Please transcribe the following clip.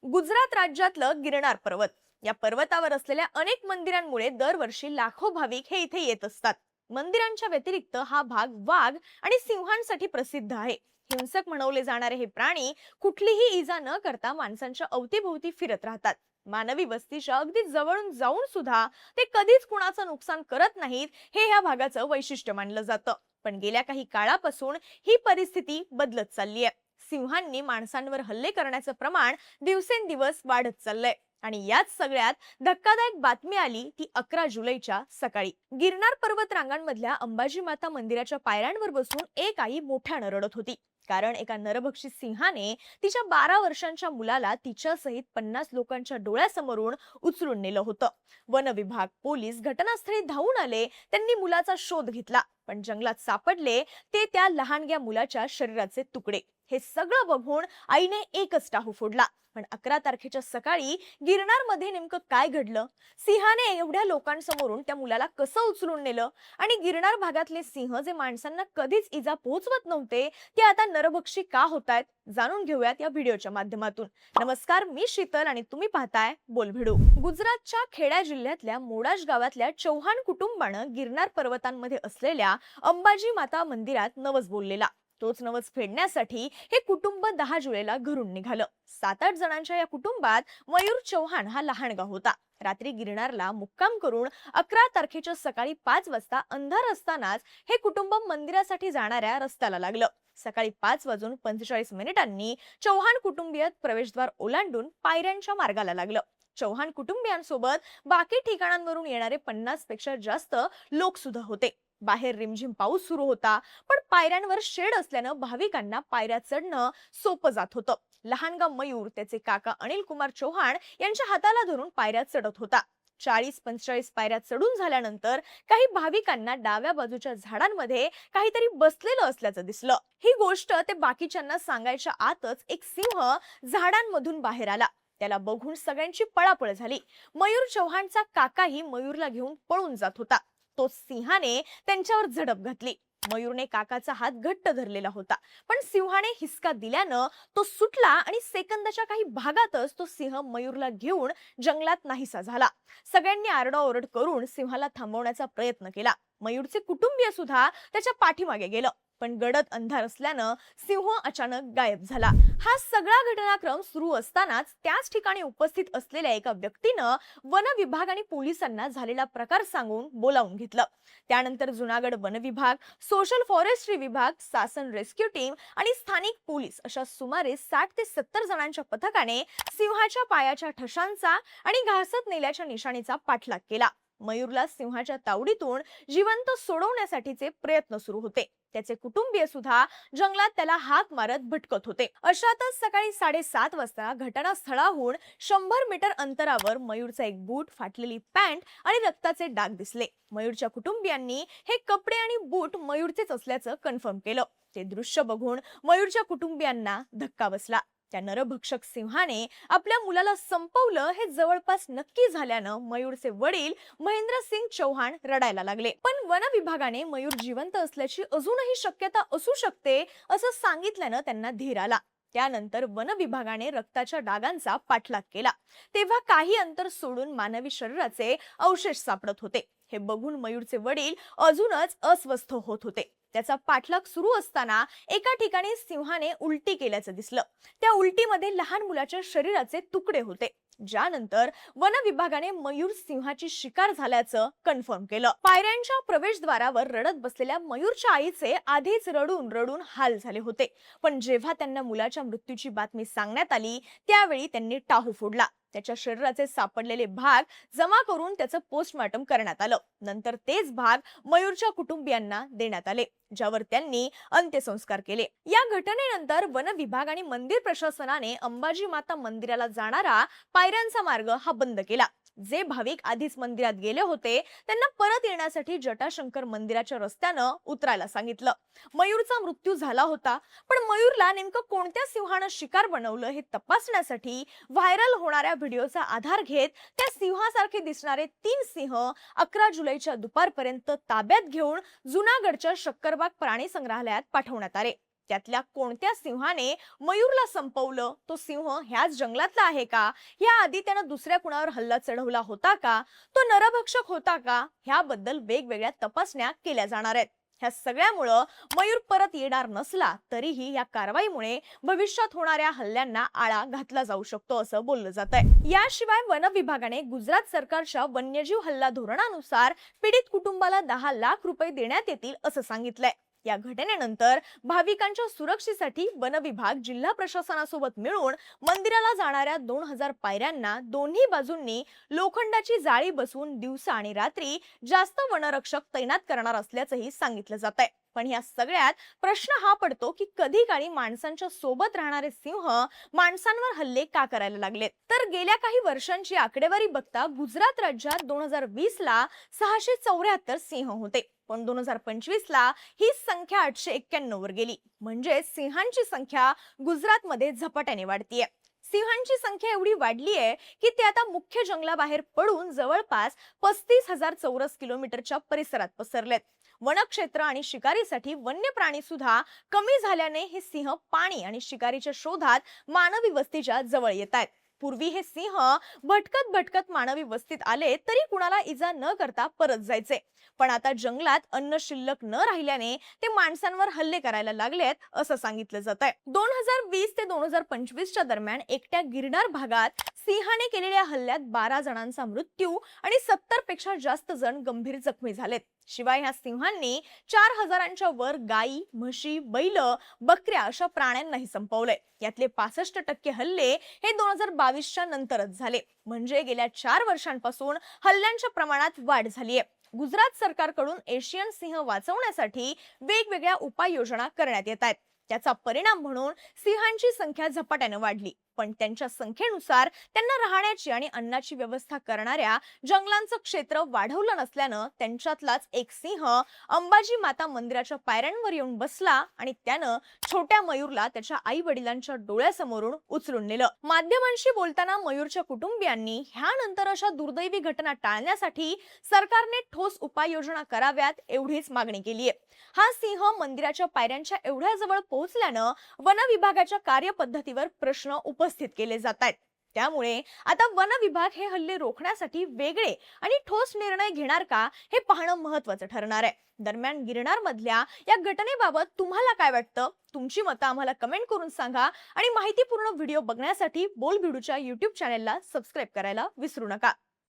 गुजरात राज्यातलं गिरनार पर्वत. या पर्वतावर असलेल्या अनेक मंदिरांमुळे दरवर्षी लाखो भाविक हे इथे येत असतात. मंदिरांच्या व्यतिरिक्त हा भाग वाघ आणि सिंहांसाठी प्रसिद्ध आहे. हिंसक म्हणवले जाणारे हे प्राणी कुठलीही इजा न करता माणसांच्या अवतीभोवती फिरत राहतात. मानवी वस्तीच्या अगदी जवळून जाऊन सुद्धा ते कधीच कुणाचं नुकसान करत नाहीत, हे या भागाचं वैशिष्ट्य मानलं जातं. पण गेल्या काही काळापासून ही परिस्थिती बदलत चालली आहे. सिंहांनी माणसांवर हल्ले करण्याचं प्रमाण दिवसेंदिवस वाढत चाललंय. आणि याच सगळ्यात धक्कादायक बातमी आली ती 11 जुलैच्या सकाळी. गिरनार पर्वत रांगांमधल्या अंबाजी माता मंदिराच्या पायऱ्यांवर बसून एक आई मोठ्यानं रडत होती. कारण एका नरभक्षी सिंहाने तिच्या 12 वर्षांच्या मुलाला तिच्यासहित 50 लोकांच्या डोळ्यासमोरून उचलून नेलं होतं. वन विभाग, पोलीस घटनास्थळी धावून आले. त्यांनी मुलाचा शोध घेतला, पण जंगलात सापडले ते त्या लहानग्या मुलाच्या शरीराचे तुकडे. हे सगळं बघून आईने एकच टाहू फोडला. पण 11 तारखेच्या सकाळी गिरनार मध्ये नेमकं काय घडलं? सिंहाने एवढ्या लोकांसमोरून त्या मुलाला कसं उचलून नेलं? आणि गिरनार भागातले सिंह जे माणसांना कधीच इजा पोहोचवत नव्हते, ते आता नरभक्षी का होतायत? जाणून घेऊयात या व्हिडिओच्या माध्यमातून. नमस्कार, मी शीतल आणि तुम्ही पाहताय बोलभिडू. गुजरातच्या खेडा जिल्ह्यातल्या मोडाश गावातल्या चौहान कुटुंबानं गिरनार पर्वतांमध्ये असलेल्या अंबाजी माता मंदिरात नवस बोललेला. तोच नवस फेडण्यासाठी हे कुटुंब 10 जुलैला घरून निघालं. 7-8 जणांच्या या कुटुंबात मयूर चौहान हा लहानगा होता. रात्री गिरनारला मुक्काम करून 11 तारखेच्या सकाळी 5 वाजता अंधार असतानाच हे कुटुंब मंदिरासाठी जाणाऱ्या रस्त्याला लागलं. सकाळी 5:45 चौहान कुटुंबीय प्रवेशद्वार ओलांडून पायऱ्यांच्या मार्गाला लागलं. चौहान कुटुंबियांसोबत बाकी ठिकाणांवरून येणारे 50 पेक्षा जास्त लोक सुद्धा होते. बाहेर रिमझिम पाऊस सुरू होता, पण पायऱ्यांवर शेड असल्यानं भाविकांना पायऱ्या चढणं सोपं जात होतं. लहानगा मयूर त्याचे काका अनिल कुमार चौहान यांच्या हाताला धरून पायऱ्या चढत होता. 40-45 पायऱ्या चढून झाल्यानंतर काही भाविकांना डाव्या बाजूच्या झाडांमध्ये काहीतरी बसलेलं असल्याचं दिसलं. ही गोष्ट ते बाकीच्यांना सांगायच्या आतच एक सिंह झाडांमधून बाहेर आला. त्याला बघून सगळ्यांची पळापळ झाली. मयूर चौहानचा काकाही मयूरला घेऊन पळून जात होता. तो सिंहाने त्यांच्यावर झडप घातली. मयूरने काकाचा हात घट्ट धरलेला होता, पण सिंहाने हिसका दिल्यानं तो सुटला आणि सेकंदाच्या काही भागातच तो सिंह मयूरला घेऊन जंगलात नाहीसा झाला. सगळ्यांनी आरडाओरड करून सिंहाला थांबवण्याचा प्रयत्न केला. मयूरचे कुटुंबीय सुद्धा त्याच्या पाठीमागे गेलं, पण गडद अंधार असल्यानं सिंह अचानक गायब झाला. हा सगळा घटनाक्रम सुरू असतानाच त्याच ठिकाणी उपस्थित असलेल्या एका व्यक्तीनं वन विभाग आणि पोलिसांना झालेला प्रकार सांगून बोलावून घेतलं. त्यानंतर जुनागड वन विभाग, सोशल फॉरेस्ट्री विभाग, शासन रेस्क्यू टीम आणि स्थानिक पोलीस अशा सुमारे 60 ते 70 जणांच्या पथकाने सिंहाच्या पायाच्या ठशांचा आणि घासत नेल्याच्या निशाणीचा पाठलाग केला. मयूरला सिंहाच्या तावडीतून जिवंत सोडवण्यासाठीचे प्रयत्न सुरू होते. त्याचे कुटुंबीय सुद्धा जंगलात त्याला हाक मारत भटकत होते. अशातच सकाळी 7:30 वाजता घटनास्थळाहून 100 मीटर अंतरावर मयूरचा एक बूट, फाटलेली पॅन्ट आणि रक्ताचे डाग दिसले. मयूरच्या कुटुंबियांनी हे कपडे आणि बूट मयूरचेच असल्याचं कन्फर्म केलं. ते दृश्य बघून मयूरच्या कुटुंबियांना धक्का बसला. त्या नरभक्षक सिंहाने आपल्या मुलाला संपवलं हे जवळपास नक्की झाल्यानं मयूरचे वडील महेंद्र सिंग चौहान रडायला लागले. पण वन विभागाने मयूर जिवंत असल्याची अजूनही शक्यता असू शकते असं सांगितल्यानं त्यांना धीर आला. त्यानंतर वन विभागाने रक्ताच्या डागांचा पाठलाग केला. तेव्हा काही अंतर सोडून मानवी शरीराचे अवशेष सापडत होते. हे बघून मयूरचे वडील अजूनच अस्वस्थ होत होते. त्याचा पाठलाग सुरू असताना एका ठिकाणी सिंहाने उलटी केल्याचं दिसलं. त्या उलटीमध्ये लहान मुलाच्या शरीराचे तुकडे होते. ज्यानंतर वन विभागाने मयूर सिंहाची शिकार झाल्याचं कन्फर्म केलं. पायऱ्यांच्या प्रवेशद्वारावर रडत बसलेल्या मयूरच्या आईचे आधीच रडून रडून हाल झाले होते. पण जेव्हा त्यांना मुलाच्या मृत्यूची बातमी सांगण्यात आली त्यावेळी त्यांनी टाहू फोडला. त्याच्या शरीराचे सापडलेले भाग जमा करून त्याचं पोस्टमॉर्टम करण्यात आलं. नंतर तेच भाग मयूरच्या कुटुंबियांना देण्यात आले, ज्यावर त्यांनी अंत्यसंस्कार केले. या घटनेनंतर वन विभाग आणि मंदिर प्रशासनाने अंबाजी माता मंदिराला जाणारा पायऱ्यांचा मार्ग हा बंद केला. जे भाविक आधीच मंदिरात गेले होते त्यांना परत येण्यासाठी जटाशंकर मंदिराच्या रस्त्यानं उतरायला सांगितलं. मयूरचा मृत्यू झाला होता, पण मयूरला नेमकं कोणत्या सिंहानं शिकार बनवलं हे तपासण्यासाठी व्हायरल होणाऱ्या व्हिडिओचा आधार घेत त्या सिंहासारखे दिसणारे 3 सिंह 11 जुलैच्या दुपारपर्यंत ताब्यात घेऊन जुनागडच्या शक्करबाग प्राणी संग्रहालयात पाठवण्यात आले. त्यातल्या कोणत्या सिंहाने मयूरला संपवलं, तो सिंह ह्याच जंगलातला आहे का, या आधी त्यानं दुसऱ्या कुणावर हल्ला चढवला होता का, तो नरभक्षक होता का, ह्याबद्दल वेगवेगळ्या तपासण्या केल्या जाणार आहेत. ह्या सगळ्यामुळं मयूर परत येणार नसला तरीही या कारवाईमुळे भविष्यात होणाऱ्या हल्ल्यांना आळा घातला जाऊ शकतो असं बोललं जात आहे. याशिवाय वन विभागाने गुजरात सरकारच्या वन्यजीव हल्ला धोरणानुसार पीडित कुटुंबाला 10 लाख रुपये देण्यात येतील असं सांगितलंय. या घटनेनंतर भाविकांच्या सुरक्षेसाठी वन विभाग जिल्हा प्रशासनासोबत मिळून मंदिराला जाणाऱ्या 2000 पायऱ्यांना दोन्ही बाजूंनी लोखंडाची जाळी बसवून दिवसा आणि रात्री जास्त वनरक्षक तैनात करणार असल्याचंही सांगितलं जात आहे. पण या सगळ्यात प्रश्न हा पडतो की कधी काळी माणसांच्या सोबत राहणारे सिंह माणसांवर हल्ले का करायला लागलेत. तर गेल्या काही वर्षांची आकडेवारी बघता गुजरात राज्यात 2020 ला 674 सिंह होते, पण 2025 ला ही संख्या 891 वर गेली. म्हणजे सिंहांची संख्या गुजरातमध्ये झपाट्याने वाढतीये. सिंहांची संख्या एवढी वाढली आहे की ते आता मुख्य जंगलाबाहेर पडून जवळपास 35,000 चौरस किलोमीटरच्या परिसरात पसरलेत. वनक्षेत्र आणि शिकारीसाठी वन्य प्राणी सुद्धा कमी झाल्याने हे सिंह पाणी आणि शिकारीच्या शोधात मानवी वस्तीच्या जवळ येत आहेत. पूर्वी हे सिंह भटकत भटकत मानवी वस्तीत आले तरी कुणाला इजा न करता परत जायचे, पण आता जंगलात अन्न शिल्लक न राहिल्याने ते माणसांवर हल्ले करायला लागलेत असं सांगितलं जात आहे. 2020 ते 2025 च्या दरम्यान एकट्या गिरनार भागात सिंहाने केलेल्या हल्ल्यात 12 जणांचा मृत्यू आणि 70 पेक्षा जास्त जण गंभीर जखमी झालेत. शिवाय ह्या सिंहांनी 4000च्या वर गायी, म्हशी, बैल, बकऱ्या अशा प्राण्यांनाही संपवलंय. यातले 65% हल्ले हे 2022च्या नंतरच झाले. म्हणजे गेल्या 4 वर्षांपासून हल्ल्यांच्या प्रमाणात वाढ झालीय. गुजरात सरकारकडून एशियन सिंह वाचवण्यासाठी वेगवेगळ्या उपाययोजना करण्यात येत आहेत. त्याचा परिणाम म्हणून सिंहांची संख्या झपाट्याने वाढली, पण त्यांच्या संख्येनुसार त्यांना राहण्याची आणि अन्नाची व्यवस्था करणाऱ्या जंगलांचं क्षेत्र वाढवलं नसल्यानं त्यांच्यातलाच एक सिंह अंबाजी माता मंदिराच्या पायऱ्यांवर येऊन बसला आणि त्यानं छोट्या मयूरला त्याच्या आई वडिलांच्या डोळ्यासमोरून उचलून नेलं. माध्यमांशी बोलताना मयूरच्या कुटुंबियांनी ह्यानंतर अशा दुर्दैवी घटना टाळण्यासाठी सरकारने ठोस उपाययोजना कराव्यात एवढीच मागणी केली आहे. हा सिंह मंदिराच्या पायऱ्यांच्या एवढ्या जवळ पोहोचल्यानं वन विभागाच्या कार्यपद्धतीवर प्रश्न उपस्थित केले जात आहेत. त्यामुळे आता वन विभाग हे हल्ले रोखण्यासाठी वेगळे आणि ठोस निर्णय घेणार का हे पाहणं महत्त्वाचं ठरणार आहे. दरम्यान गिरनार मधल्या या घटनेबाबत तुम्हाला काय वाटतं? तुमची मतं आम्हाला कमेंट करून सांगा आणि माहितीपूर्ण व्हिडिओ बघण्यासाठी बोलबिडूच्या YouTube चॅनेलला सबस्क्राईब करायला विसरू नका.